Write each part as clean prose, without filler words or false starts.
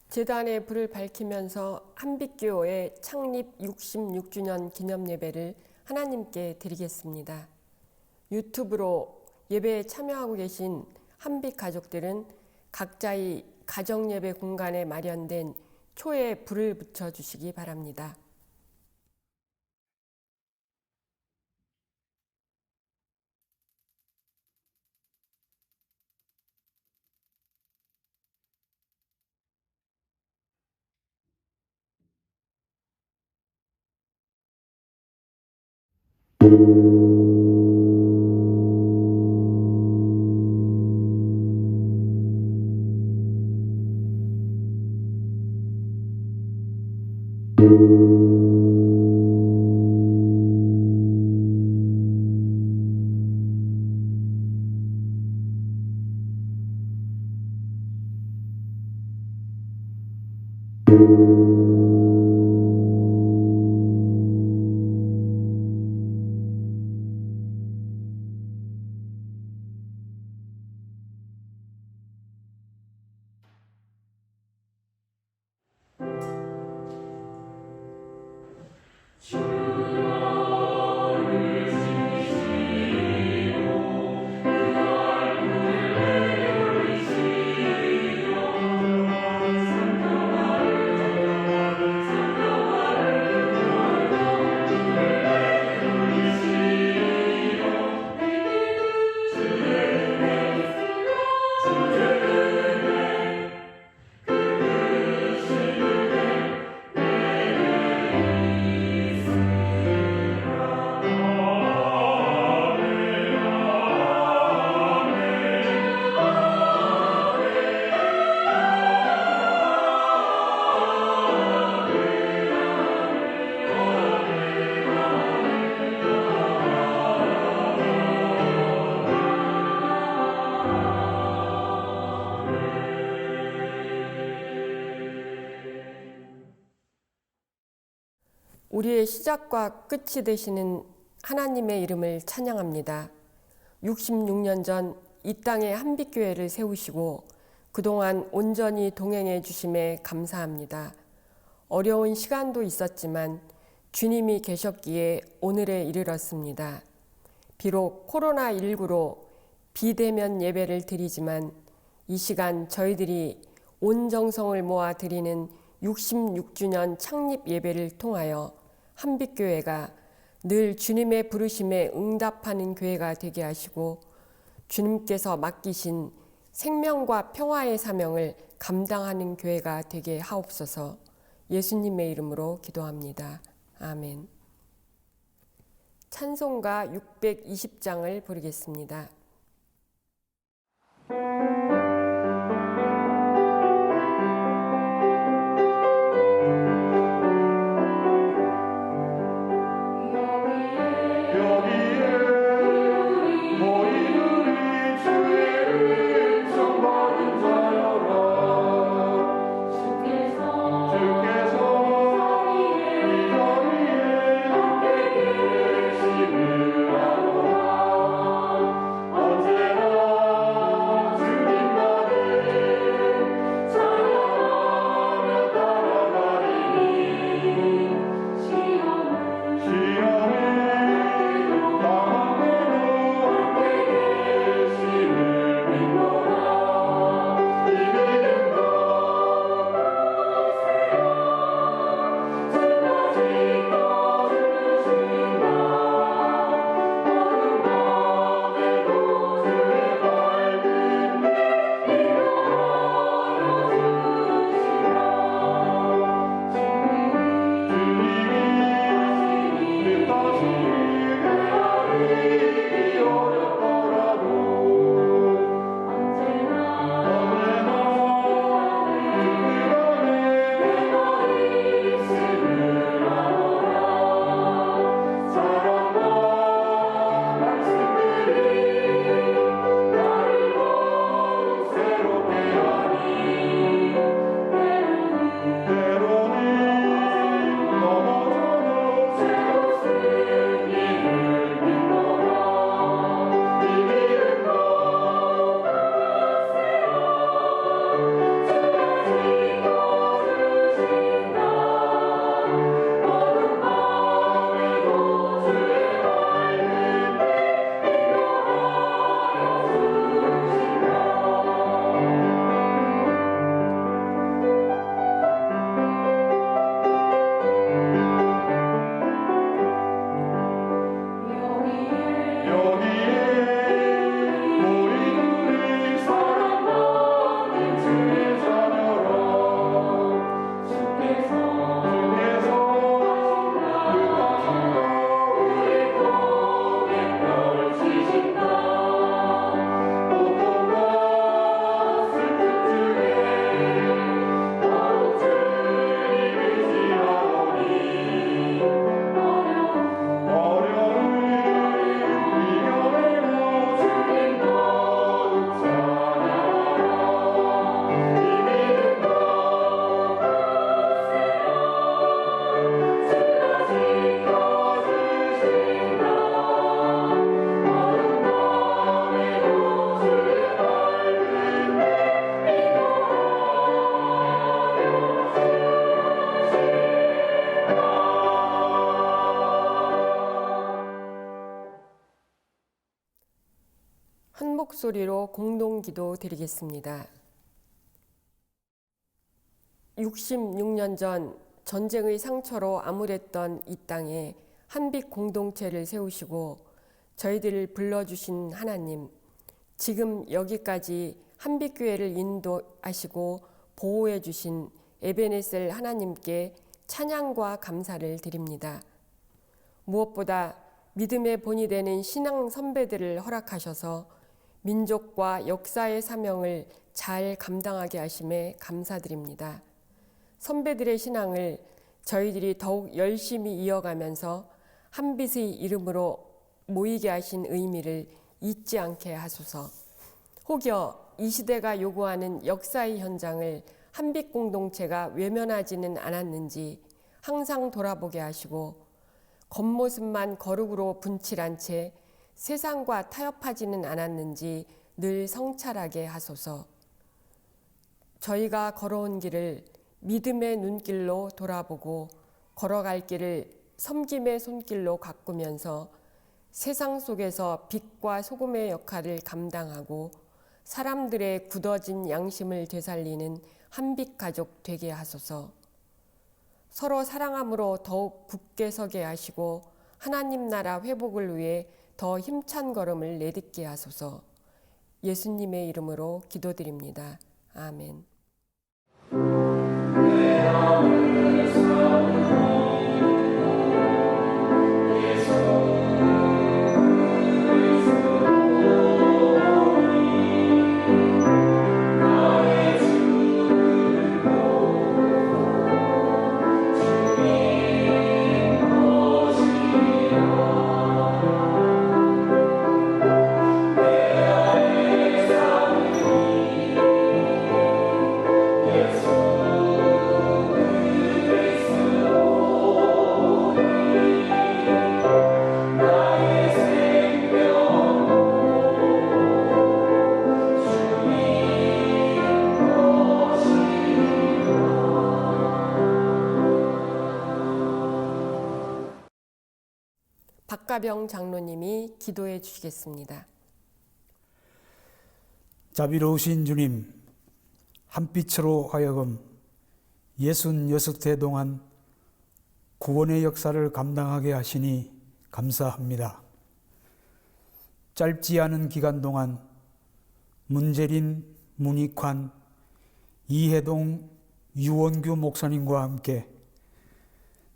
제단에 불을 밝히면서 한빛교회 창립 66주년 기념예배를 하나님께 드리겠습니다. 유튜브로 예배에 참여하고 계신 한빛 가족들은 각자의 가정예배 공간에 마련된 초에 불을 붙여주시기 바랍니다. 우리의 시작과 끝이 되시는 하나님의 이름을 찬양합니다. 66년 전 이 땅에 한빛교회를 세우시고 그동안 온전히 동행해 주심에 감사합니다. 어려운 시간도 있었지만 주님이 계셨기에 오늘에 이르렀습니다. 비록 코로나19로 비대면 예배를 드리지만 이 시간 저희들이 온 정성을 모아 드리는 66주년 창립 예배를 통하여 한빛교회가 늘 주님의 부르심에 응답하는 교회가 되게 하시고 주님께서 맡기신 생명과 평화의 사명을 감당하는 교회가 되게 하옵소서. 예수님의 이름으로 기도합니다. 아멘. 찬송가 620장을 부르겠습니다. 오 목소리로 공동기도 드리겠습니다. 66년 전 전쟁의 상처로 암울했던 이 땅에 한빛 공동체를 세우시고 저희들을 불러주신 하나님, 지금 여기까지 한빛교회를 인도하시고 보호해 주신 에베네셀 하나님께 찬양과 감사를 드립니다. 무엇보다 믿음의 본이 되는 신앙 선배들을 허락하셔서 민족과 역사의 사명을 잘 감당하게 하심에 감사드립니다. 선배들의 신앙을 저희들이 더욱 열심히 이어가면서 한빛의 이름으로 모이게 하신 의미를 잊지 않게 하소서. 혹여 이 시대가 요구하는 역사의 현장을 한빛 공동체가 외면하지는 않았는지 항상 돌아보게 하시고 겉모습만 거룩으로 분칠한 채 세상과 타협하지는 않았는지 늘 성찰하게 하소서. 저희가 걸어온 길을 믿음의 눈길로 돌아보고 걸어갈 길을 섬김의 손길로 가꾸면서 세상 속에서 빛과 소금의 역할을 감당하고 사람들의 굳어진 양심을 되살리는 한빛 가족 되게 하소서. 서로 사랑함으로 더욱 굳게 서게 하시고 하나님 나라 회복을 위해 더 힘찬 걸음을 내딛게 하소서. 예수님의 이름으로 기도드립니다. 아멘. 박가병 장로님이 기도해 주시겠습니다. 자비로우신 주님, 한빛으로 하여금 66해 동안 구원의 역사를 감당하게 하시니 감사합니다. 짧지 않은 기간 동안 문재린, 문익환, 이해동, 유원규 목사님과 함께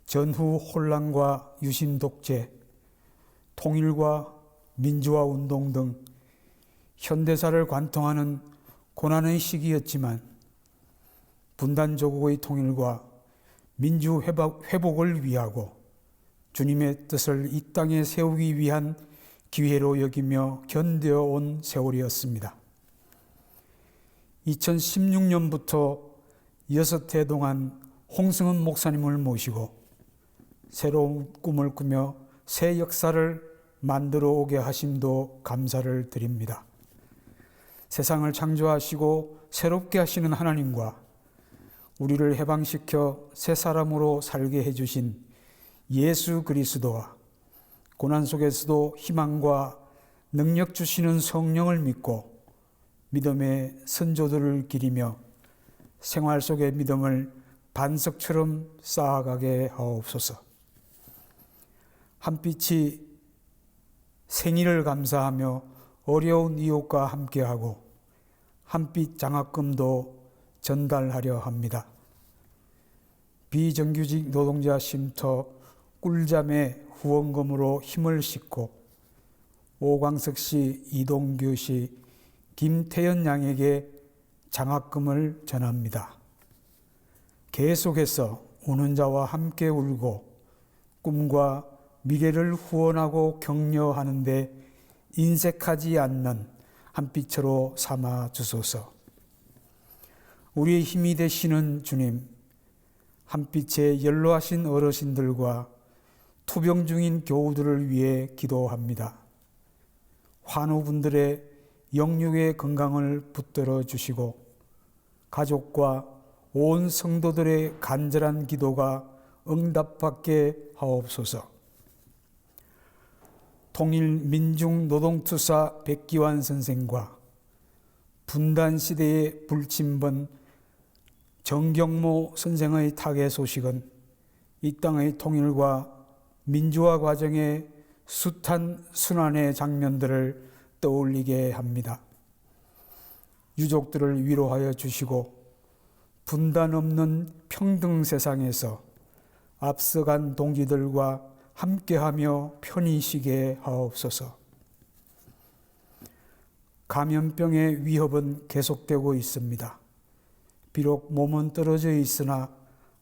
전후 혼란과 유신 독재, 통일과 민주화 운동 등 현대사를 관통하는 고난의 시기였지만 분단조국의 통일과 민주 회복을 위하고 주님의 뜻을 이 땅에 세우기 위한 기회로 여기며 견뎌온 세월이었습니다. 2016년부터 6해 동안 홍승은 목사님을 모시고 새로운 꿈을 꾸며 새 역사를 만들어 오게 하심도 감사를 드립니다. 세상을 창조하시고 새롭게 하시는 하나님과 우리를 해방시켜 새 사람으로 살게 해주신 예수 그리스도와 고난 속에서도 희망과 능력 주시는 성령을 믿고 믿음의 선조들을 기리며 생활 속의 믿음을 반석처럼 쌓아가게 하옵소서. 한빛이 생일을 감사하며 어려운 이웃과 함께하고 한빛 장학금도 전달하려 합니다. 비정규직 노동자 쉼터 꿀잠의 후원금으로 힘을 싣고 오광석 씨, 이동규 씨, 김태연 양에게 장학금을 전합니다. 계속해서 우는 자와 함께 울고 꿈과 미래를 후원하고 격려하는 데 인색하지 않는 한빛으로 삼아 주소서. 우리의 힘이 되시는 주님, 한빛에 연로하신 어르신들과 투병 중인 교우들을 위해 기도합니다. 환우분들의 영육의 건강을 붙들어 주시고 가족과 온 성도들의 간절한 기도가 응답받게 하옵소서. 통일민중노동투사 백기환 선생과 분단 시대의 불침번 정경모 선생의 타계 소식은 이 땅의 통일과 민주화 과정의 숱한 순환의 장면들을 떠올리게 합니다. 유족들을 위로하여 주시고 분단 없는 평등 세상에서 앞서간 동지들과 함께하며 편히 쉬게 하옵소서. 감염병의 위협은 계속되고 있습니다. 비록 몸은 떨어져 있으나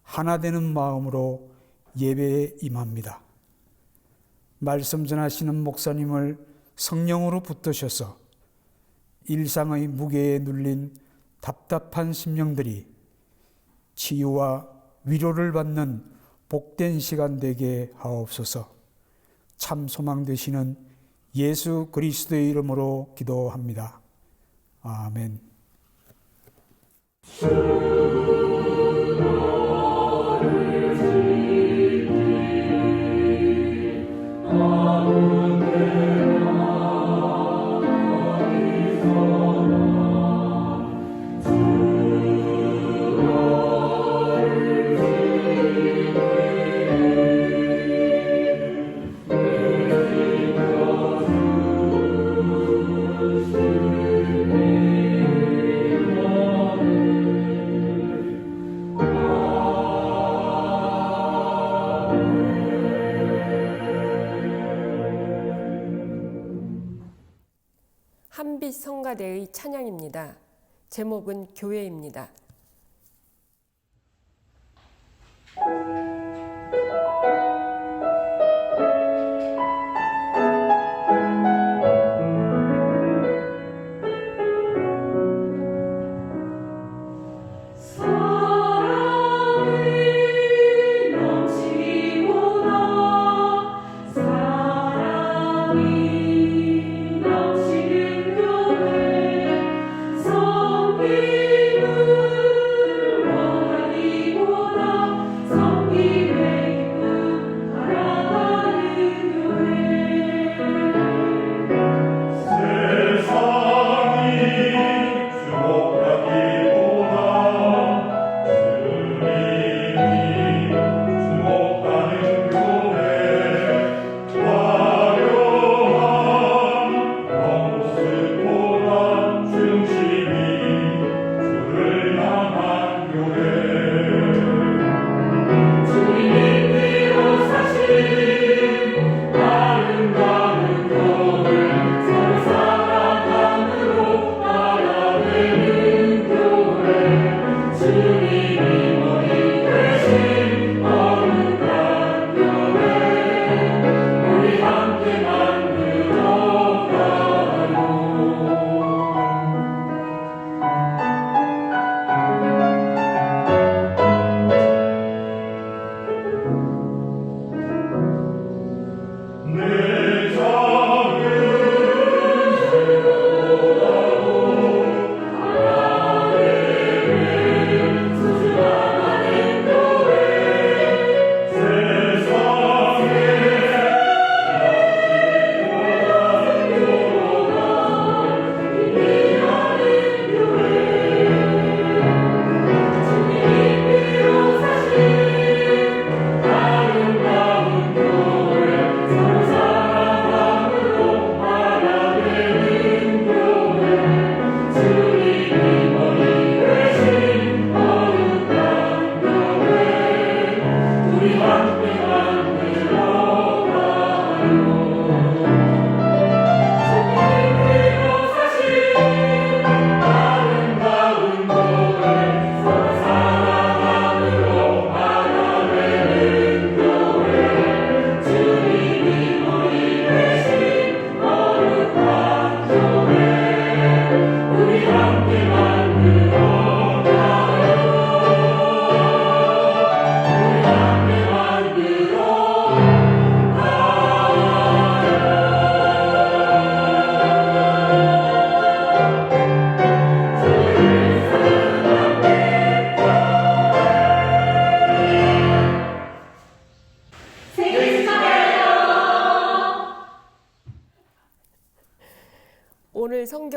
하나 되는 마음으로 예배에 임합니다. 말씀 전하시는 목사님을 성령으로 붙드셔서 일상의 무게에 눌린 답답한 심령들이 치유와 위로를 받는 복된 시간 되게 하옵소서. 참 소망 되시는 예수 그리스도의 이름으로 기도합니다. 아멘. 한빛 성가대의 찬양입니다. 제목은 교회입니다.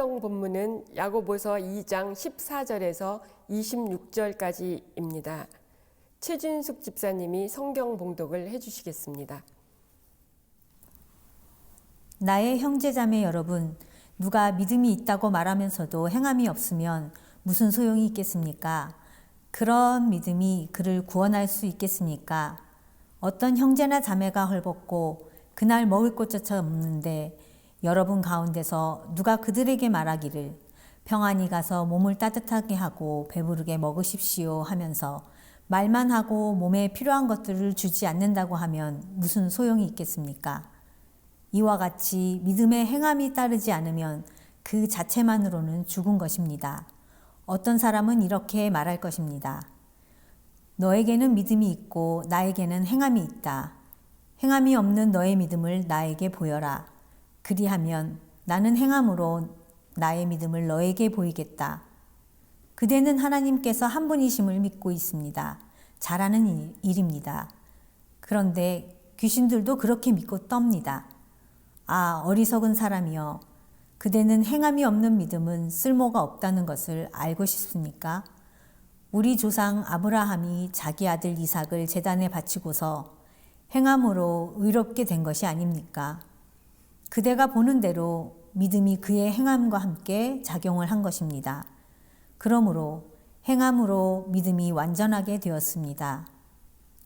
성경 본문은 야고보서 2장 14절에서 26절까지입니다. 최진숙 집사님이 성경 봉독을 해주시겠습니다. 나의 형제자매 여러분, 누가 믿음이 있다고 말하면서도 행함이 없으면 무슨 소용이 있겠습니까? 그런 믿음이 그를 구원할 수 있겠습니까? 어떤 형제나 자매가 헐벗고 그날 먹을 것조차 없는데 여러분 가운데서 누가 그들에게 말하기를 평안히 가서 몸을 따뜻하게 하고 배부르게 먹으십시오 하면서 말만 하고 몸에 필요한 것들을 주지 않는다고 하면 무슨 소용이 있겠습니까? 이와 같이 믿음의 행함이 따르지 않으면 그 자체만으로는 죽은 것입니다. 어떤 사람은 이렇게 말할 것입니다. 너에게는 믿음이 있고 나에게는 행함이 있다. 행함이 없는 너의 믿음을 나에게 보여라. 그리하면 나는 행함으로 나의 믿음을 너에게 보이겠다. 그대는 하나님께서 한 분이심을 믿고 있습니다. 잘하는 일입니다. 그런데 귀신들도 그렇게 믿고 떱니다. 아, 어리석은 사람이여. 그대는 행함이 없는 믿음은 쓸모가 없다는 것을 알고 싶습니까? 우리 조상 아브라함이 자기 아들 이삭을 제단에 바치고서 행함으로 의롭게 된 것이 아닙니까? 그대가 보는 대로 믿음이 그의 행함과 함께 작용을 한 것입니다. 그러므로 행함으로 믿음이 완전하게 되었습니다.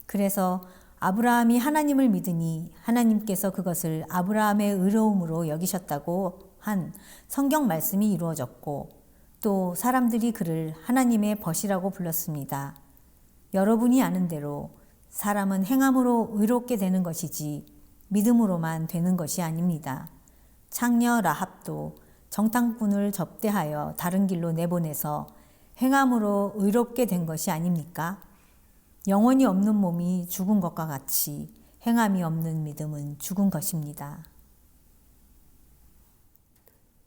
그래서 아브라함이 하나님을 믿으니 하나님께서 그것을 아브라함의 의로움으로 여기셨다고 한 성경 말씀이 이루어졌고 또 사람들이 그를 하나님의 벗이라고 불렀습니다. 여러분이 아는 대로 사람은 행함으로 의롭게 되는 것이지 믿음으로만 되는 것이 아닙니다. 창녀 라합도 정탐꾼을 접대하여 다른 길로 내보내서 행함으로 의롭게 된 것이 아닙니까? 영혼이 없는 몸이 죽은 것과 같이 행함이 없는 믿음은 죽은 것입니다.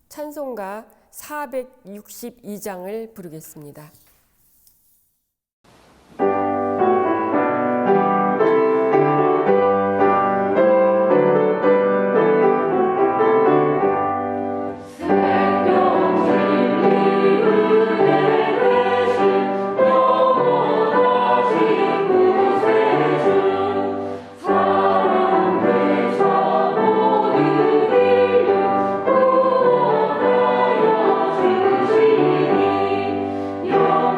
찬송가 462장을 부르겠습니다. 영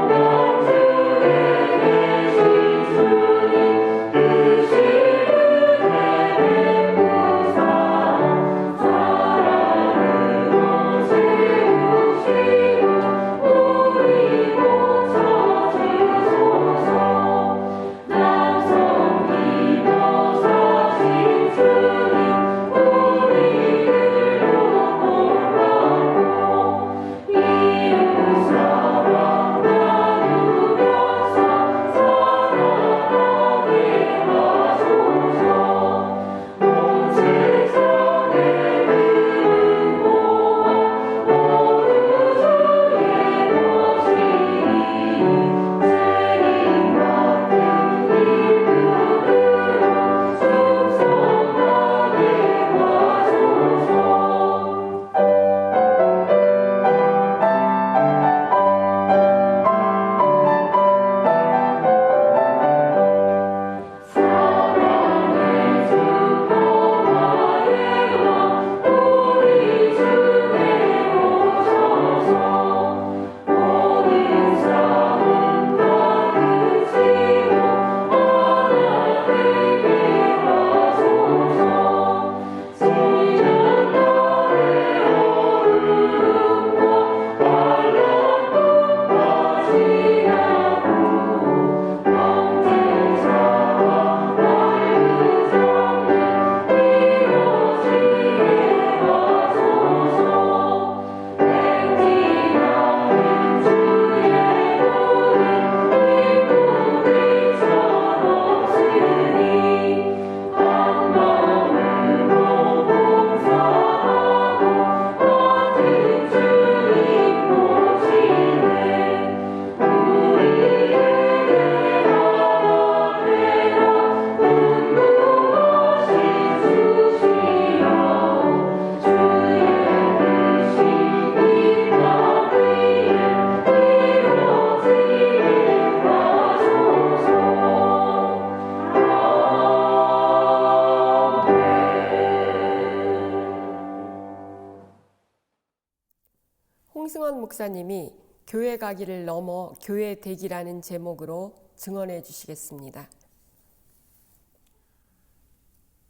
목사님이 교회 가기를 넘어 교회 되기라는 제목으로 증언해 주시겠습니다.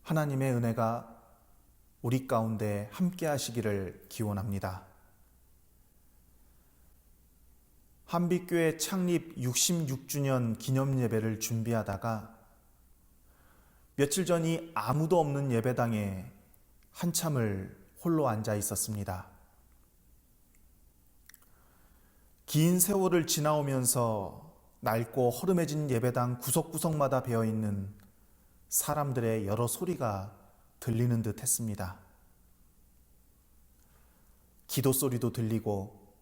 하나님의 은혜가 우리 가운데 함께 하시기를 기원합니다. 한빛교회 창립 66주년 기념 예배를 준비하다가 며칠 전이 아무도 없는 예배당에 한참을 홀로 앉아 있었습니다. 긴 세월을 지나오면서 낡고 허름해진 예배당 구석구석마다 배어있는 사람들의 여러 소리가 들리는 듯 했습니다. 기도 소리도 들리고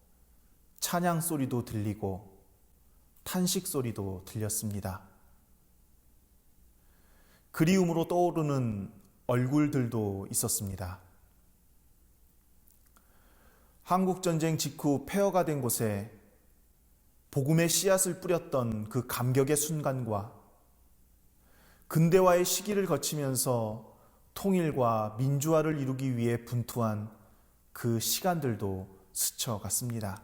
찬양 소리도 들리고 탄식 소리도 들렸습니다. 그리움으로 떠오르는 얼굴들도 있었습니다. 한국전쟁 직후 폐허가 된 곳에 복음의 씨앗을 뿌렸던 그 감격의 순간과 근대화의 시기를 거치면서 통일과 민주화를 이루기 위해 분투한 그 시간들도 스쳐갔습니다.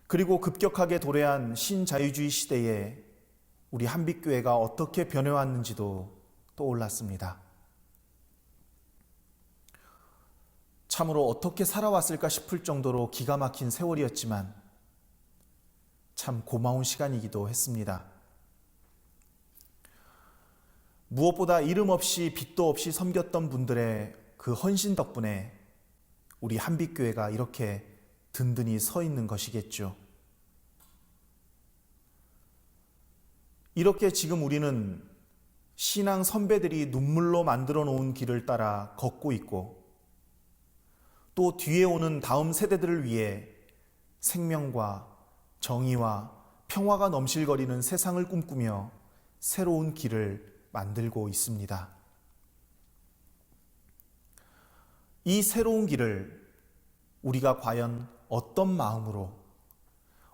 그리고 급격하게 도래한 신자유주의 시대에 우리 한빛교회가 어떻게 변해왔는지도 떠올랐습니다. 참으로 어떻게 살아왔을까 싶을 정도로 기가 막힌 세월이었지만 참 고마운 시간이기도 했습니다. 무엇보다 이름 없이 빚도 없이 섬겼던 분들의 그 헌신 덕분에 우리 한빛교회가 이렇게 든든히 서 있는 것이겠죠. 이렇게 지금 우리는 신앙 선배들이 눈물로 만들어 놓은 길을 따라 걷고 있고 또 뒤에 오는 다음 세대들을 위해 생명과 정의와 평화가 넘실거리는 세상을 꿈꾸며 새로운 길을 만들고 있습니다. 이 새로운 길을 우리가 과연 어떤 마음으로,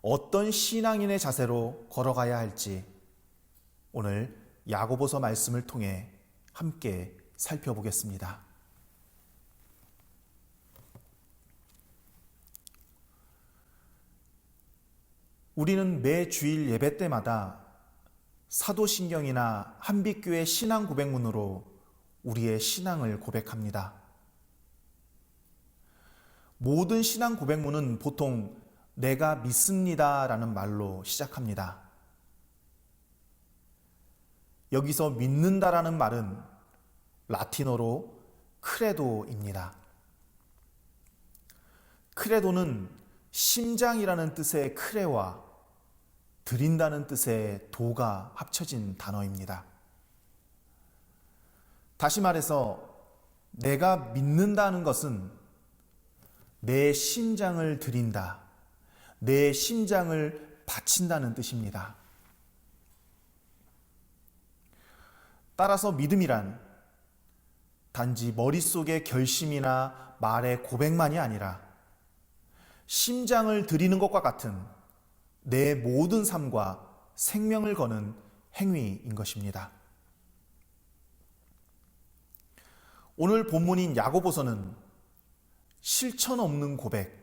어떤 신앙인의 자세로 걸어가야 할지 오늘 야고보서 말씀을 통해 함께 살펴보겠습니다. 우리는 매 주일 예배 때마다 사도신경이나 한빛교회 신앙 고백문으로 우리의 신앙을 고백합니다. 모든 신앙 고백문은 보통 내가 믿습니다 라는 말로 시작합니다. 여기서 믿는다라는 말은 라틴어로 크레도입니다. 크레도는 심장이라는 뜻의 크레와 드린다는 뜻의 도가 합쳐진 단어입니다. 다시 말해서 내가 믿는다는 것은 내 심장을 드린다, 내 심장을 바친다는 뜻입니다. 따라서 믿음이란 단지 머릿속의 결심이나 말의 고백만이 아니라 심장을 드리는 것과 같은 내 모든 삶과 생명을 거는 행위인 것입니다. 오늘 본문인 야고보서는 실천 없는 고백,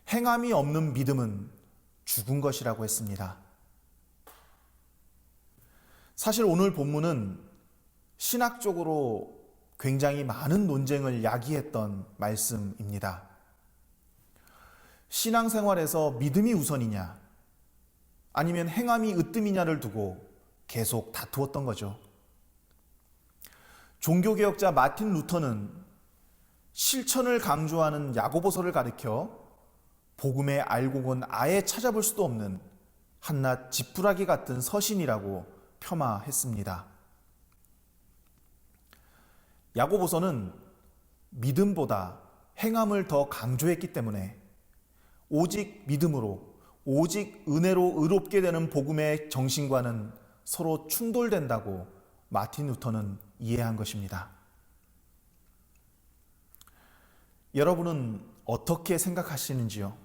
행함이 없는 믿음은 죽은 것이라고 했습니다. 사실 오늘 본문은 신학적으로 굉장히 많은 논쟁을 야기했던 말씀입니다. 신앙생활에서 믿음이 우선이냐, 아니면 행함이 으뜸이냐를 두고 계속 다투었던 거죠. 종교개혁자 마틴 루터는 실천을 강조하는 야고보서를 가리켜 복음의 알곡은 아예 찾아볼 수도 없는 한낱 지푸라기 같은 서신이라고 폄하했습니다. 야고보서는 믿음보다 행함을 더 강조했기 때문에 오직 믿음으로, 오직 은혜로 의롭게 되는 복음의 정신과는 서로 충돌된다고 마틴 루터는 이해한 것입니다. 여러분은 어떻게 생각하시는지요?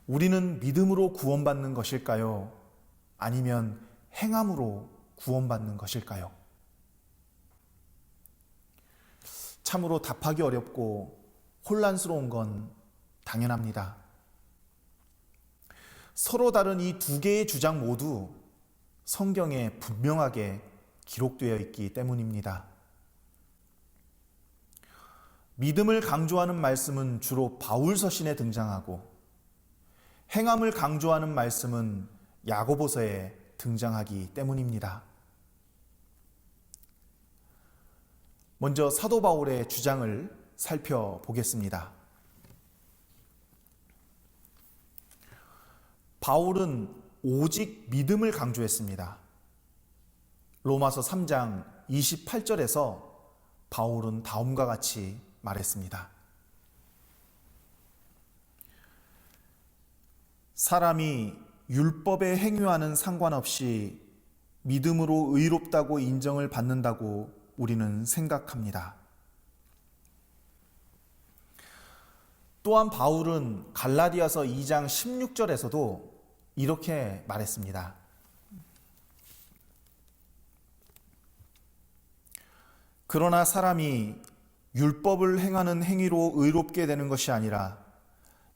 우리는 믿음으로 구원받는 것일까요? 아니면 행함으로 구원받는 것일까요? 참으로 답하기 어렵고 혼란스러운 건 당연합니다. 서로 다른 이 두 개의 주장 모두 성경에 분명하게 기록되어 있기 때문입니다. 믿음을 강조하는 말씀은 주로 바울 서신에 등장하고 행함을 강조하는 말씀은 야고보서에 등장하기 때문입니다. 먼저 사도 바울의 주장을 살펴보겠습니다. 바울은 오직 믿음을 강조했습니다. 로마서 3장 28절에서 바울은 다음과 같이 말했습니다. 사람이 율법에 행위와는 상관없이 믿음으로 의롭다고 인정을 받는다고 우리는 생각합니다. 또한 바울은 갈라디아서 2장 16절에서도 이렇게 말했습니다. 그러나 사람이 율법을 행하는 행위로 의롭게 되는 것이 아니라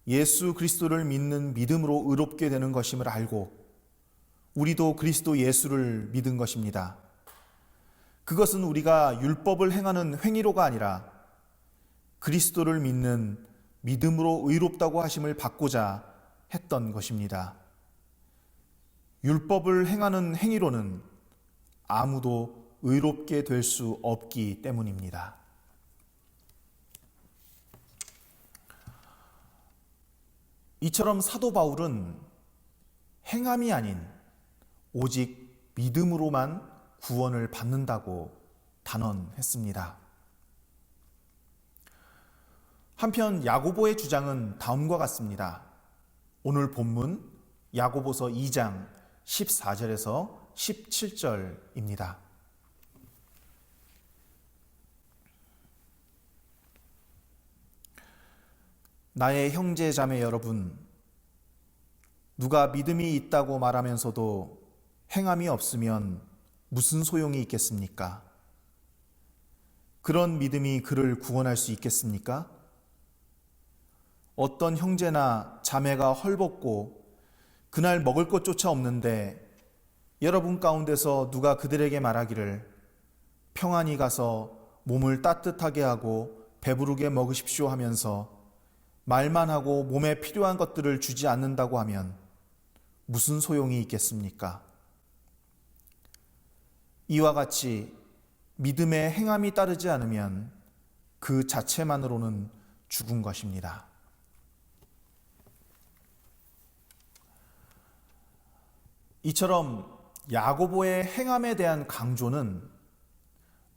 예수 그리스도를 믿는 믿음으로 의롭게 되는 것임을 알고 우리도 그리스도 예수를 믿은 것입니다. 그것은 우리가 율법을 행하는 행위로가 아니라 그리스도를 믿는 믿음으로 의롭다고 하심을 받고자 했던 것입니다. 율법을 행하는 행위로는 아무도 의롭게 될 수 없기 때문입니다. 이처럼 사도 바울은 행함이 아닌 오직 믿음으로만 구원을 받는다고 단언했습니다. 한편 야고보의 주장은 다음과 같습니다. 오늘 본문 야고보서 2장 14절에서 17절입니다. 나의 형제 자매 여러분, 누가 믿음이 있다고 말하면서도 행함이 없으면 무슨 소용이 있겠습니까? 그런 믿음이 그를 구원할 수 있겠습니까? 어떤 형제나 자매가 헐벗고 그날 먹을 것조차 없는데 여러분 가운데서 누가 그들에게 말하기를 평안히 가서 몸을 따뜻하게 하고 배부르게 먹으십시오 하면서 말만 하고 몸에 필요한 것들을 주지 않는다고 하면 무슨 소용이 있겠습니까? 이와 같이 믿음의 행함이 따르지 않으면 그 자체만으로는 죽은 것입니다. 이처럼 야고보의 행함에 대한 강조는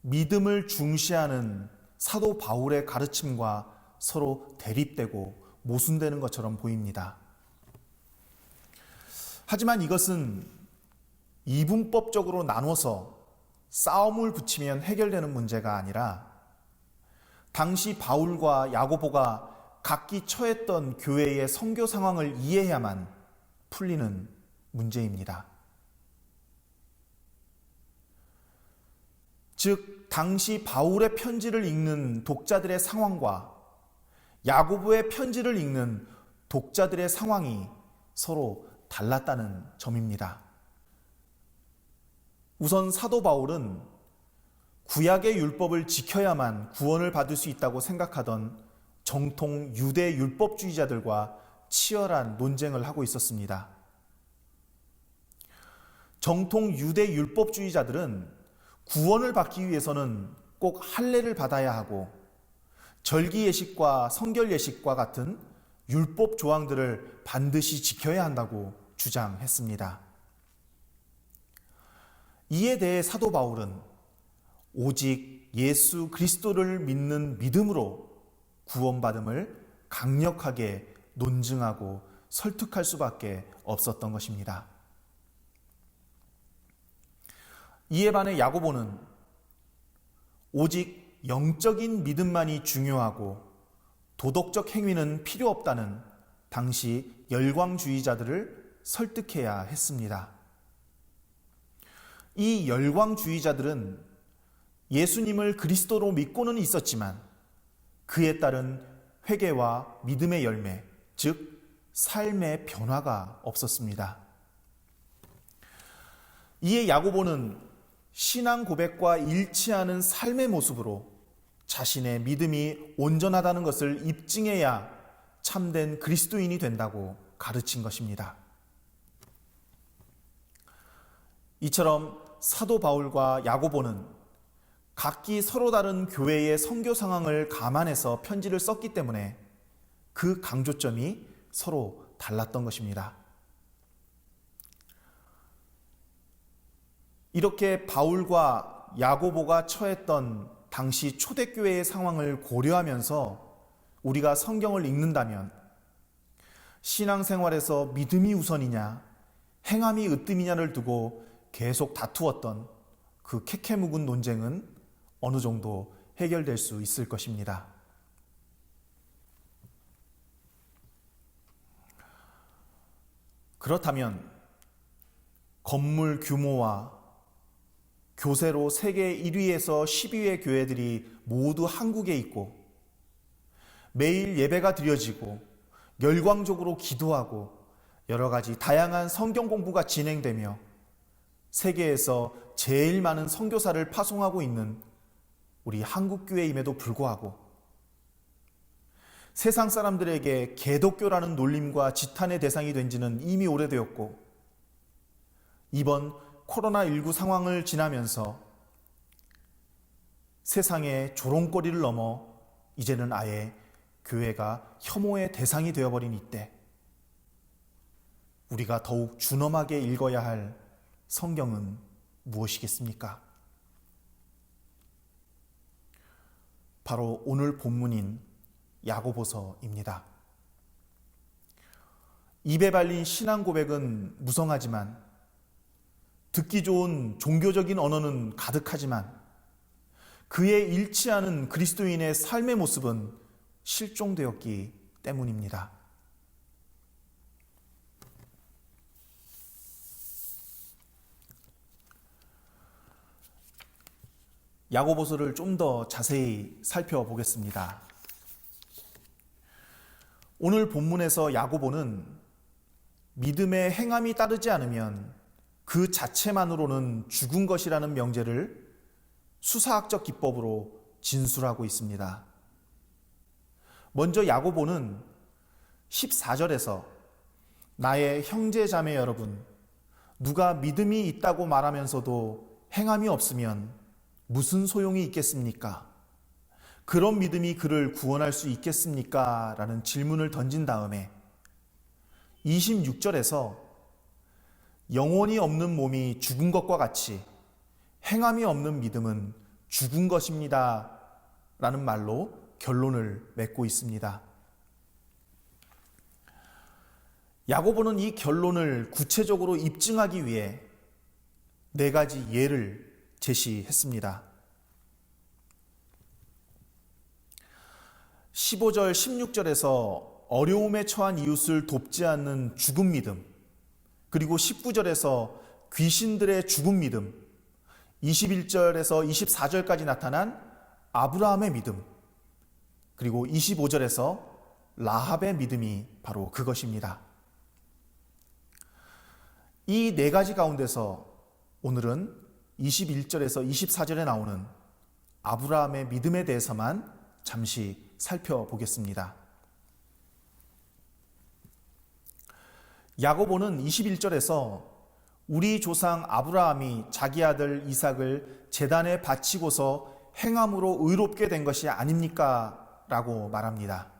믿음을 중시하는 사도 바울의 가르침과 서로 대립되고 모순되는 것처럼 보입니다. 하지만 이것은 이분법적으로 나눠서 싸움을 붙이면 해결되는 문제가 아니라 당시 바울과 야고보가 각기 처했던 교회의 선교 상황을 이해해야만 풀리는 문제입니다. 즉, 당시 바울의 편지를 읽는 독자들의 상황과 야고보의 편지를 읽는 독자들의 상황이 서로 달랐다는 점입니다. 우선 사도 바울은 구약의 율법을 지켜야만 구원을 받을 수 있다고 생각하던 정통 유대 율법주의자들과 치열한 논쟁을 하고 있었습니다. 정통 유대 율법주의자들은 구원을 받기 위해서는 꼭 할례를 받아야 하고 절기 예식과 성결 예식과 같은 율법 조항들을 반드시 지켜야 한다고 주장했습니다. 이에 대해 사도 바울은 오직 예수 그리스도를 믿는 믿음으로 구원받음을 강력하게 논증하고 설득할 수밖에 없었던 것입니다. 이에 반해 야고보는 오직 영적인 믿음만이 중요하고 도덕적 행위는 필요 없다는 당시 열광주의자들을 설득해야 했습니다. 이 열광주의자들은 예수님을 그리스도로 믿고는 있었지만 그에 따른 회개와 믿음의 열매, 즉 삶의 변화가 없었습니다. 이에 야고보는 신앙 고백과 일치하는 삶의 모습으로 자신의 믿음이 온전하다는 것을 입증해야 참된 그리스도인이 된다고 가르친 것입니다. 이처럼 사도 바울과 야고보는 각기 서로 다른 교회의 선교 상황을 감안해서 편지를 썼기 때문에 그 강조점이 서로 달랐던 것입니다. 이렇게 바울과 야고보가 처했던 당시 초대교회의 상황을 고려하면서 우리가 성경을 읽는다면 신앙생활에서 믿음이 우선이냐 행함이 으뜸이냐를 두고 계속 다투었던 그 캐캐묵은 논쟁은 어느 정도 해결될 수 있을 것입니다. 그렇다면 건물 규모와 교세로 세계 1위에서 10위의 교회들이 모두 한국에 있고 매일 예배가 드려지고 열광적으로 기도하고 여러 가지 다양한 성경 공부가 진행되며 세계에서 제일 많은 선교사를 파송하고 있는 우리 한국교회임에도 불구하고 세상 사람들에게 개독교라는 놀림과 지탄의 대상이 된 지는 이미 오래되었고 이번 코로나19 상황을 지나면서 세상의 조롱거리를 넘어 이제는 아예 교회가 혐오의 대상이 되어버린 이때 우리가 더욱 준엄하게 읽어야 할 성경은 무엇이겠습니까? 바로 오늘 본문인 야고보서입니다. 입에 발린 신앙 고백은 무성하지만 듣기 좋은 종교적인 언어는 가득하지만 그에 일치하는 그리스도인의 삶의 모습은 실종되었기 때문입니다. 야고보서를 좀 더 자세히 살펴보겠습니다. 오늘 본문에서 야고보는 믿음의 행함이 따르지 않으면 그 자체만으로는 죽은 것이라는 명제를 수사학적 기법으로 진술하고 있습니다. 먼저 야고보는 14절에서 나의 형제 자매 여러분, 누가 믿음이 있다고 말하면서도 행함이 없으면 무슨 소용이 있겠습니까? 그런 믿음이 그를 구원할 수 있겠습니까? 라는 질문을 던진 다음에 26절에서 영혼이 없는 몸이 죽은 것과 같이 행함이 없는 믿음은 죽은 것입니다. 라는 말로 결론을 맺고 있습니다. 야고보는 이 결론을 구체적으로 입증하기 위해 4가지 예를 제시했습니다. 15절, 16절에서 어려움에 처한 이웃을 돕지 않는 죽은 믿음, 그리고 19절에서 귀신들의 죽은 믿음, 21절에서 24절까지 나타난 아브라함의 믿음, 그리고 25절에서 라합의 믿음이 바로 그것입니다. 이 4가지 가운데서 오늘은 21절에서 24절에 나오는 아브라함의 믿음에 대해서만 잠시 살펴보겠습니다. 야고보는 21절에서 우리 조상 아브라함이 자기 아들 이삭을 제단에 바치고서 행함으로 의롭게 된 것이 아닙니까? 라고 말합니다.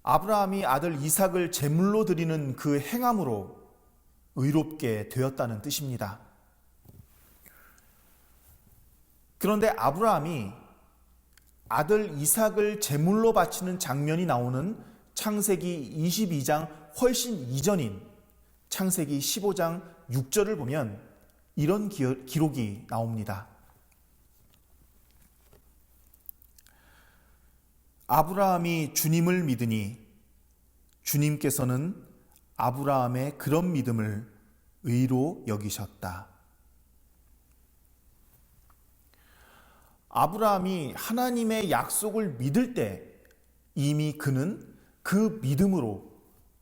아브라함이 아들 이삭을 제물로 드리는 그 행함으로 의롭게 되었다는 뜻입니다. 그런데 아브라함이 아들 이삭을 제물로 바치는 장면이 나오는 창세기 22장 훨씬 이전인 창세기 15장 6절을 보면 이런 기록이 나옵니다. 아브라함이 주님을 믿으니 주님께서는 아브라함의 그런 믿음을 의로 여기셨다. 아브라함이 하나님의 약속을 믿을 때 이미 그는 그 믿음으로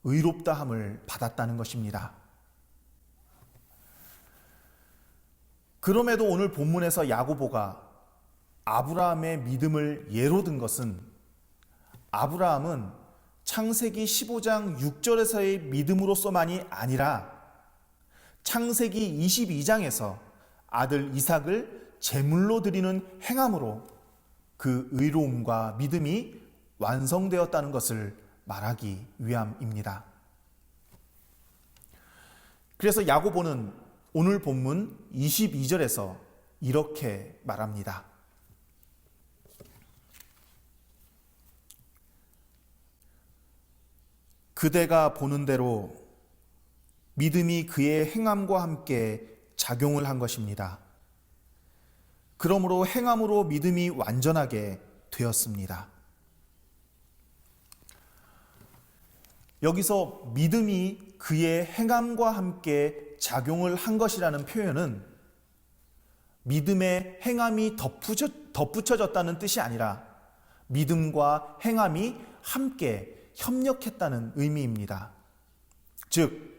의롭다함을 받았다는 것입니다. 그럼에도 오늘 본문에서 야고보가 아브라함의 믿음을 예로 든 것은 아브라함은 창세기 15장 6절에서의 믿음으로서만이 아니라 창세기 22장에서 아들 이삭을 제물로 드리는 행함으로 그 의로움과 믿음이 완성되었다는 것을 말하기 위함입니다. 그래서 야고보는 오늘 본문 22절에서 이렇게 말합니다. 그대가 보는 대로 믿음이 그의 행함과 함께 작용을 한 것입니다. 그러므로 행함으로 믿음이 완전하게 되었습니다. 여기서 믿음이 그의 행함과 함께 작용을 한 것이라는 표현은 믿음의 행함이 덧붙여졌다는 뜻이 아니라 믿음과 행함이 함께 협력했다는 의미입니다. 즉,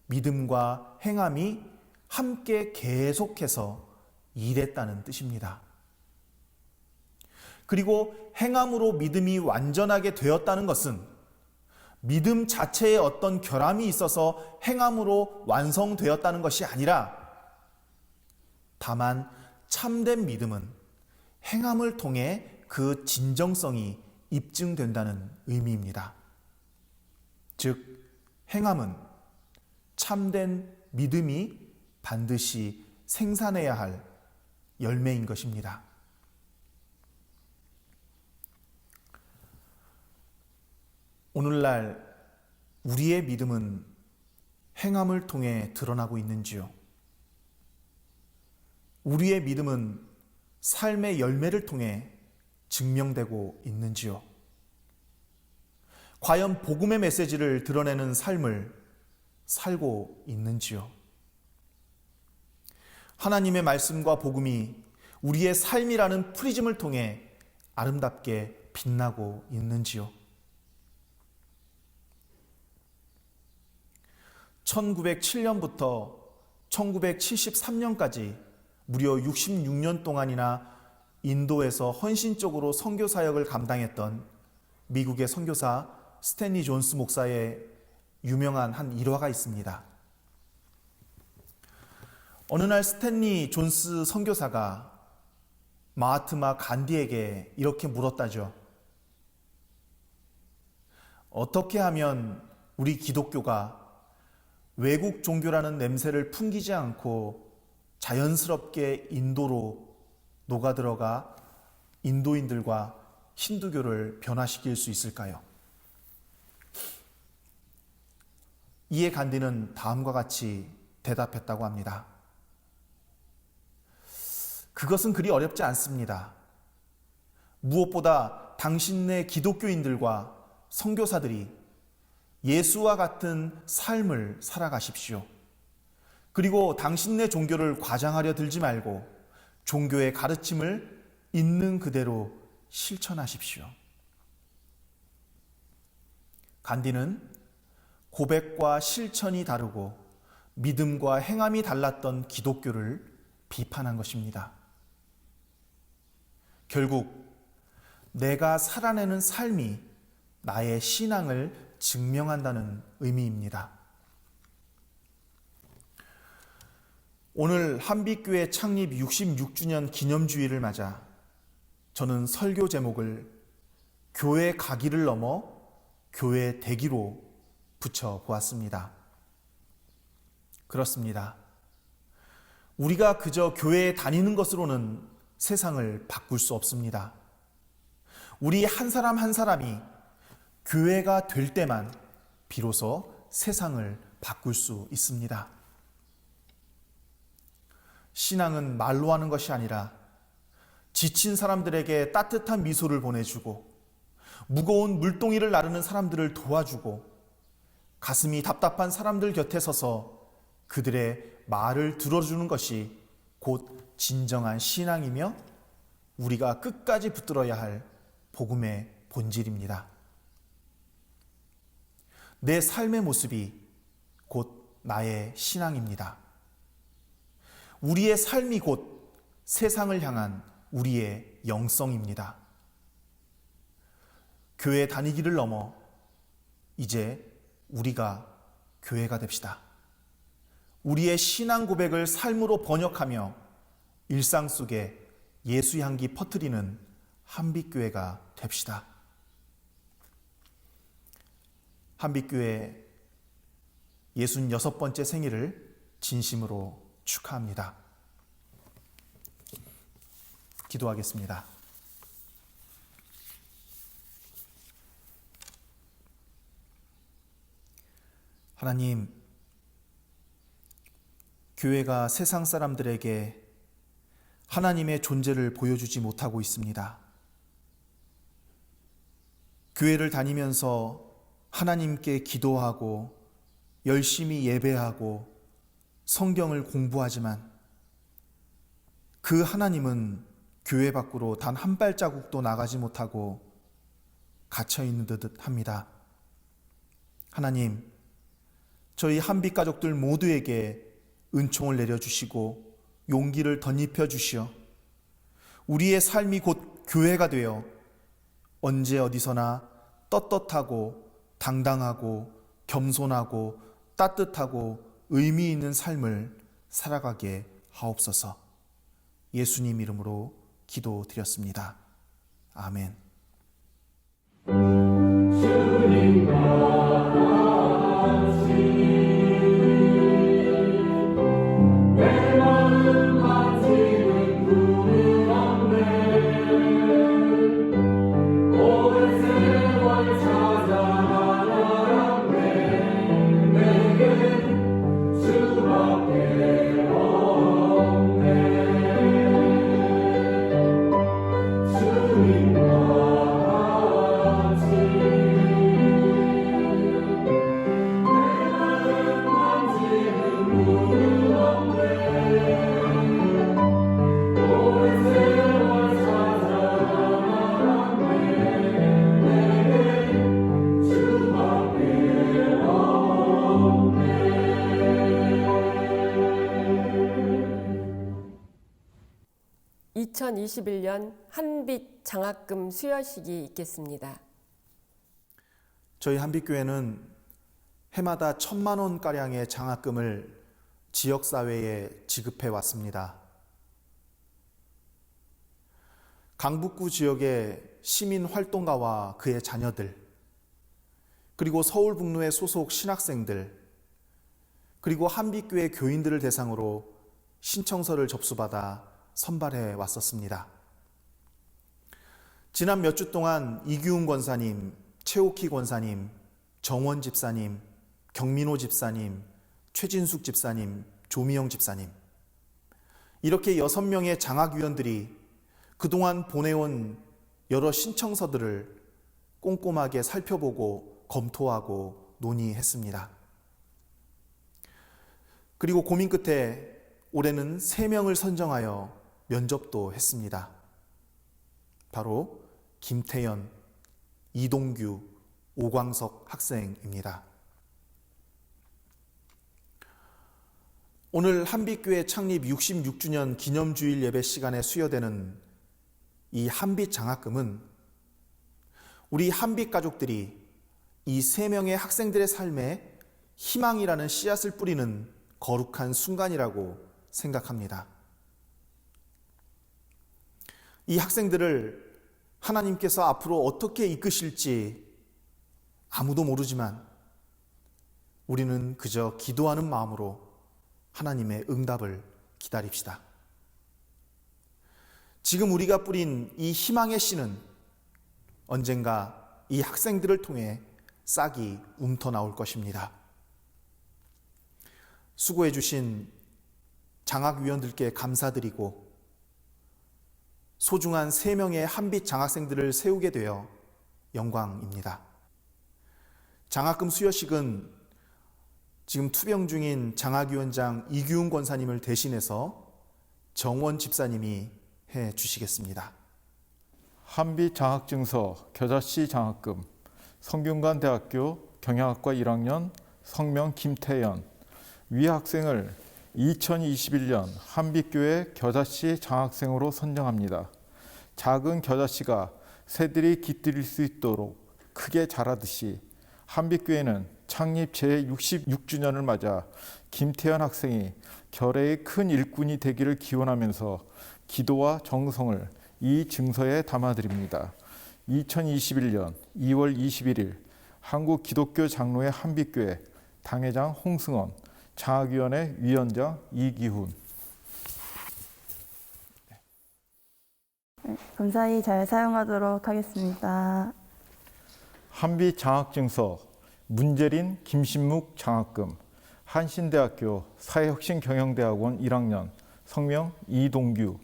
믿음과 행함이 함께 계속해서 일했다는 뜻입니다. 그리고 행함으로 믿음이 완전하게 되었다는 것은 믿음 자체에 어떤 결함이 있어서 행함으로 완성되었다는 것이 아니라 다만 참된 믿음은 행함을 통해 그 진정성이 입증된다는 의미입니다. 즉, 행함은 참된 믿음이 반드시 생산해야 할 열매인 것입니다. 오늘날 우리의 믿음은 행함을 통해 드러나고 있는지요? 우리의 믿음은 삶의 열매를 통해 증명되고 있는지요? 과연 복음의 메시지를 드러내는 삶을 살고 있는지요? 하나님의 말씀과 복음이 우리의 삶이라는 프리즘을 통해 아름답게 빛나고 있는지요? 1907년부터 1973년까지 무려 66년 동안이나 인도에서 헌신적으로 선교 사역을 감당했던 미국의 선교사 스탠리 존스 목사의 유명한 한 일화가 있습니다. 어느 날 스탠리 존스 선교사가 마하트마 간디에게 이렇게 물었다죠. 어떻게 하면 우리 기독교가 외국 종교라는 냄새를 풍기지 않고 자연스럽게 인도로 녹아들어가 인도인들과 힌두교를 변화시킬 수 있을까요? 이에 간디는 다음과 같이 대답했다고 합니다. 그것은 그리 어렵지 않습니다. 무엇보다 당신네 기독교인들과 선교사들이 예수와 같은 삶을 살아가십시오. 그리고 당신네 종교를 과장하려 들지 말고 종교의 가르침을 있는 그대로 실천하십시오. 간디는 고백과 실천이 다르고 믿음과 행함이 달랐던 기독교를 비판한 것입니다. 결국 내가 살아내는 삶이 나의 신앙을 증명한다는 의미입니다. 오늘 한빛교회 창립 66주년 기념주일을 맞아 저는 설교 제목을 교회 가기를 넘어 교회 되기로 붙여보았습니다. 그렇습니다. 우리가 그저 교회에 다니는 것으로는 세상을 바꿀 수 없습니다. 우리 한 사람 한 사람이 교회가 될 때만 비로소 세상을 바꿀 수 있습니다. 신앙은 말로 하는 것이 아니라 지친 사람들에게 따뜻한 미소를 보내주고 무거운 물동이를 나르는 사람들을 도와주고 가슴이 답답한 사람들 곁에 서서 그들의 말을 들어주는 것이 곧 진정한 신앙이며 우리가 끝까지 붙들어야 할 복음의 본질입니다. 내 삶의 모습이 곧 나의 신앙입니다. 우리의 삶이 곧 세상을 향한 우리의 영성입니다. 교회 다니기를 넘어 이제 우리가 교회가 됩시다. 우리의 신앙 고백을 삶으로 번역하며 일상 속에 예수 향기 퍼뜨리는 한빛교회가 됩시다. 한빛교회 66번째 생일을 진심으로 축하합니다. 기도하겠습니다. 하나님, 교회가 세상 사람들에게 하나님의 존재를 보여주지 못하고 있습니다. 교회를 다니면서 하나님께 기도하고 열심히 예배하고 성경을 공부하지만 그 하나님은 교회 밖으로 단 한 발자국도 나가지 못하고 갇혀 있는 듯 합니다. 하나님, 저희 한빛 가족들 모두에게 은총을 내려주시고 용기를 덧입혀 주시어 우리의 삶이 곧 교회가 되어 언제 어디서나 떳떳하고 당당하고 겸손하고 따뜻하고 의미 있는 삶을 살아가게 하옵소서. 예수님 이름으로 기도드렸습니다. 아멘. (2021년) 한빛 장학금 수여식이 있겠습니다. 저희 한빛교회는 해마다 1,000만 원가량의 장학금을 지역사회에 지급해 왔습니다. 강북구 지역의 시민활동가와 그의 자녀들, 그리고 서울북로의 소속 신학생들, 그리고 한빛교회 교인들을 대상으로 신청서를 접수받아 선발해 왔었습니다. 지난 몇 주 동안 이규훈 권사님, 최옥희 권사님, 정원 집사님, 경민호 집사님, 최진숙 집사님, 조미영 집사님, 이렇게 6명의 장학위원들이 그동안 보내온 여러 신청서들을 꼼꼼하게 살펴보고 검토하고 논의했습니다. 그리고 고민 끝에 올해는 3명을 선정하여 면접도 했습니다. 바로 김태연, 이동규, 오광석 학생입니다. 오늘 한빛교회 창립 66주년 기념주일 예배 시간에 수여되는 이 한빛 장학금은 우리 한빛 가족들이 이 3명의 학생들의 삶에 희망이라는 씨앗을 뿌리는 거룩한 순간이라고 생각합니다. 이 학생들을 하나님께서 앞으로 어떻게 이끄실지 아무도 모르지만 우리는 그저 기도하는 마음으로 하나님의 응답을 기다립시다. 지금 우리가 뿌린 이 희망의 씨는 언젠가 이 학생들을 통해 싹이 움터나올 것입니다. 수고해 주신 장학위원들께 감사드리고 소중한 3명의 한빛 장학생들을 세우게 되어 영광입니다. 장학금 수여식은 지금 투병 중인 장학위원장 이규훈 권사님을 대신해서 정원 집사님이 해 주시겠습니다. 한빛 장학증서 겨자씨 장학금 성균관대학교 경영학과 1학년 성명 김태연 위 학생을 2021년 한빛교회 겨자씨 장학생으로 선정합니다. 작은 겨자씨가 새들이 깃들일 수 있도록 크게 자라듯이 한빛교회는 창립 제66주년을 맞아 김태연 학생이 결의의 큰 일꾼이 되기를 기원하면서 기도와 정성을 이 증서에 담아드립니다. 2021년 2월 21일 한국기독교장로회 한빛교회 당회장 홍승원, 장학위원회 위원장 이기훈. 감사히 잘 사용하도록 하겠습니다. 한빛 장학증서 문재린 김신묵 장학금 한신대학교 사회혁신경영대학원 1학년 성명 이동규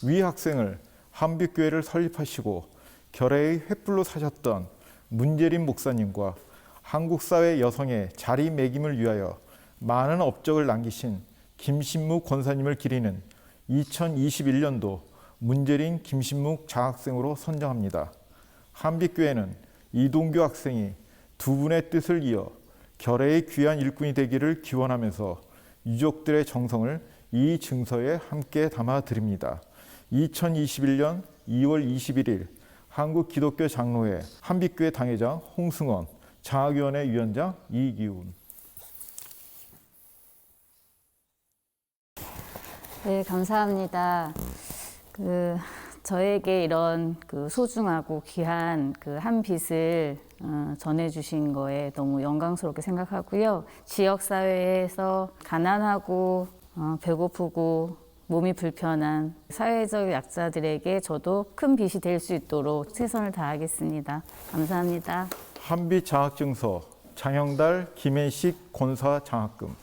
위 학생을 한빛교회를 설립하시고 결의의 횃불로 사셨던 문재린 목사님과 한국사회 여성의 자리매김을 위하여 많은 업적을 남기신 김신묵 권사님을 기리는 2021년도 문재린 김신묵 장학생으로 선정합니다. 한빛교회는 이동규 학생이 두 분의 뜻을 이어 결의의 귀한 일꾼이 되기를 기원하면서 유족들의 정성을 이 증서에 함께 담아드립니다. 2021년 2월 21일 한국기독교장로회 한빛교회 당회장 홍승원, 장학위원회 위원장 이기훈. 네, 감사합니다. 저에게 이런 소중하고 귀한 한빛을 전해주신 거에 너무 영광스럽게 생각하고요. 지역사회에서 가난하고 배고프고 몸이 불편한 사회적 약자들에게 저도 큰 빛이 될 수 있도록 최선을 다하겠습니다. 감사합니다. 한빛 장학증서 장형달 김혜식 권사 장학금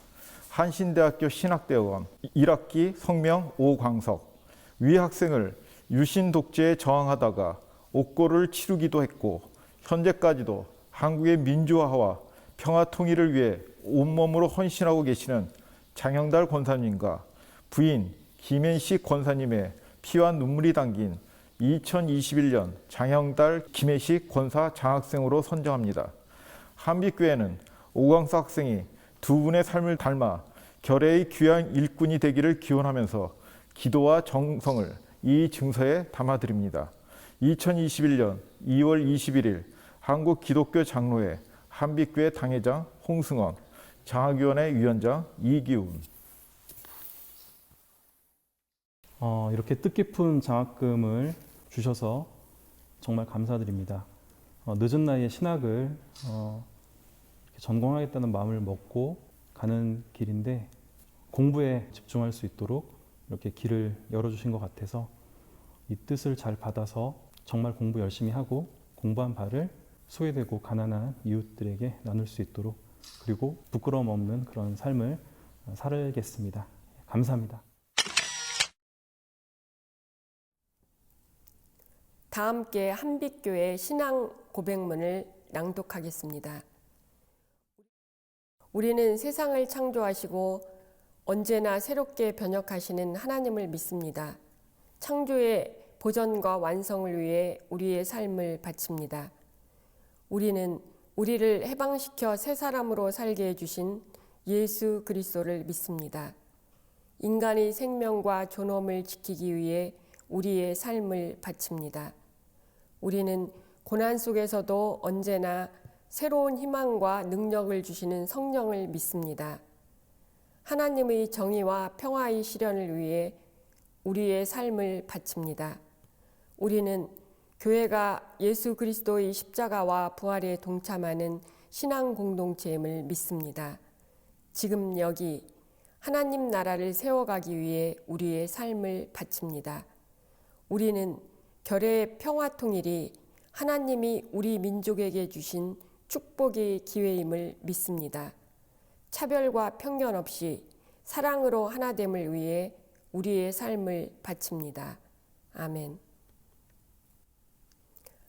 한신대학교 신학대학원 1학기 성명 오광석 위 학생을 유신 독재에 저항하다가 옥고를 치르기도 했고 현재까지도 한국의 민주화와 평화 통일을 위해 온몸으로 헌신하고 계시는 장형달 권사님과 부인 김혜식 권사님의 피와 눈물이 담긴 2021년 장형달 김혜식 권사 장학생으로 선정합니다. 한빛교회는 오광석 학생이 두 분의 삶을 닮아 결의의 귀한 일꾼이 되기를 기원하면서 기도와 정성을 이 증서에 담아드립니다. 2021년 2월 21일 한국기독교장로회 한빛교회 당회장 홍승원, 장학위원회 위원장 이기훈. 이렇게 뜻깊은 장학금을 주셔서 정말 감사드립니다. 늦은 나이에 신학을 전공하겠다는 마음을 먹고 가는 길인데 공부에 집중할 수 있도록 이렇게 길을 열어주신 것 같아서 이 뜻을 잘 받아서 정말 공부 열심히 하고 공부한 바를 소외되고 가난한 이웃들에게 나눌 수 있도록 그리고 부끄러움 없는 그런 삶을 살겠습니다. 감사합니다. 다 함께 한빛교회 신앙 고백문을 낭독하겠습니다. 우리는 세상을 창조하시고 언제나 새롭게 변혁하시는 하나님을 믿습니다. 창조의 보전과 완성을 위해 우리의 삶을 바칩니다. 우리는 우리를 해방시켜 새 사람으로 살게 해주신 예수 그리스도를 믿습니다. 인간의 생명과 존엄을 지키기 위해 우리의 삶을 바칩니다. 우리는 고난 속에서도 언제나 새로운 희망과 능력을 주시는 성령을 믿습니다. 하나님의 정의와 평화의 실현을 위해 우리의 삶을 바칩니다. 우리는 교회가 예수 그리스도의 십자가와 부활에 동참하는 신앙 공동체임을 믿습니다. 지금 여기 하나님 나라를 세워가기 위해 우리의 삶을 바칩니다. 우리는 결의의 평화 통일이 하나님이 우리 민족에게 주신 축복의 기회임을 믿습니다. 차별과 편견 없이 사랑으로 하나됨을 위해 우리의 삶을 바칩니다. 아멘.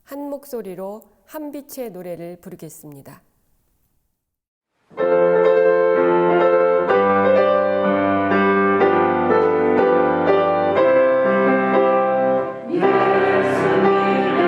한 목소리로 한빛의 노래를 부르겠습니다. 예수님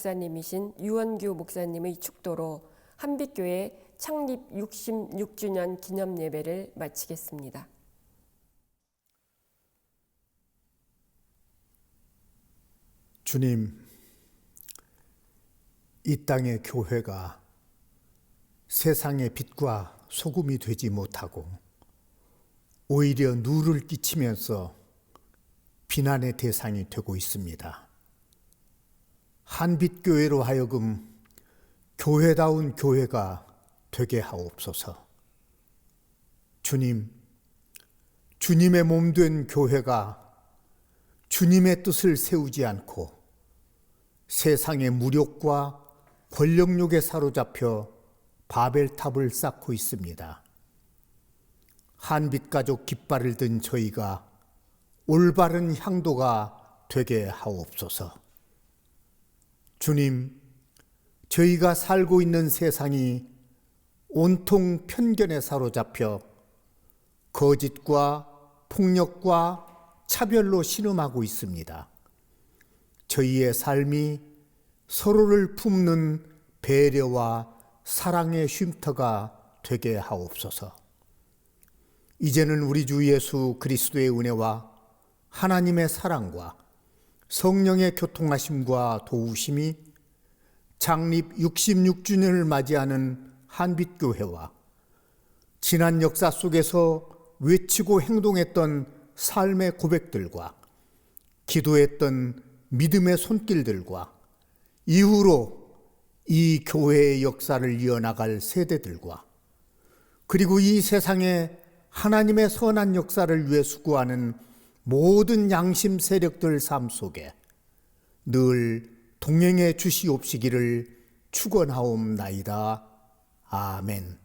목사님이신 유원규 목사님의 축도로 한빛교회 창립 66주년 기념 예배를 마치겠습니다. 주님, 이 땅의 교회가 세상의 빛과 소금이 되지 못하고 오히려 누를 끼치면서 비난의 대상이 되고 있습니다. 한빛교회로 하여금 교회다운 교회가 되게 하옵소서. 주님, 주님의 몸된 교회가 주님의 뜻을 세우지 않고 세상의 무력과 권력욕에 사로잡혀 바벨탑을 쌓고 있습니다. 한빛가족 깃발을 든 저희가 올바른 향도가 되게 하옵소서. 주님, 저희가 살고 있는 세상이 온통 편견에 사로잡혀 거짓과 폭력과 차별로 신음하고 있습니다. 저희의 삶이 서로를 품는 배려와 사랑의 쉼터가 되게 하옵소서. 이제는 우리 주 예수 그리스도의 은혜와 하나님의 사랑과 성령의 교통하심과 도우심이 창립 66주년을 맞이하는 한빛교회와 지난 역사 속에서 외치고 행동했던 삶의 고백들과 기도했던 믿음의 손길들과 이후로 이 교회의 역사를 이어나갈 세대들과 그리고 이 세상에 하나님의 선한 역사를 위해 수고하는 모든 양심 세력들 삶 속에 늘 동행해 주시옵시기를 축원하옵나이다. 아멘.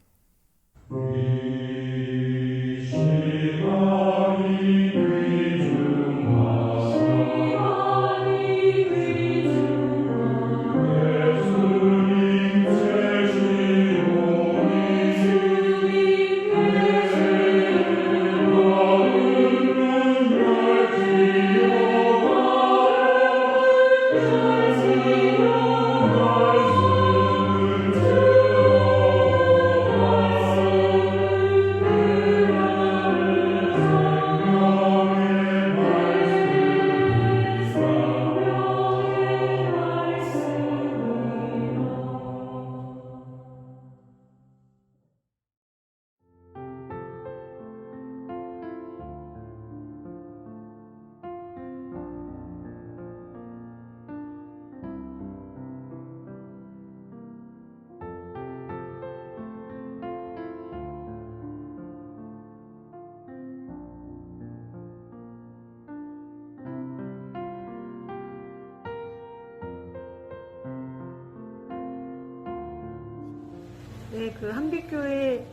네, 그 한빛교회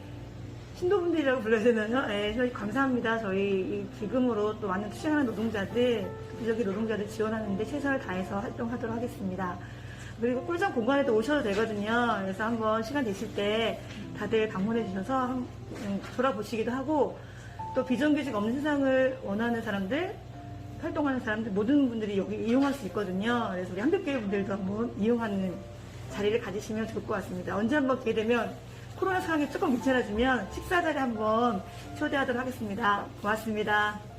신도분들이라고 불러야 되나요? 네, 저희 감사합니다. 저희 이 기금으로 또 많은 투쟁하는 노동자들, 부적의 노동자들 지원하는데 최선을 다해서 활동하도록 하겠습니다. 그리고 꿀잠 공간에도 오셔도 되거든요. 그래서 한번 시간 되실 때 다들 방문해 주셔서 돌아보시기도 하고 또 비정규직 없는 세상을 원하는 사람들, 활동하는 사람들 모든 분들이 여기 이용할 수 있거든요. 그래서 우리 한빛교회 분들도 한번 이용하는 자리를 가지시면 좋을 것 같습니다. 언제 한번 기회 되면 코로나 상황이 조금 괜찮아지면 식사 자리 한번 초대하도록 하겠습니다. 고맙습니다.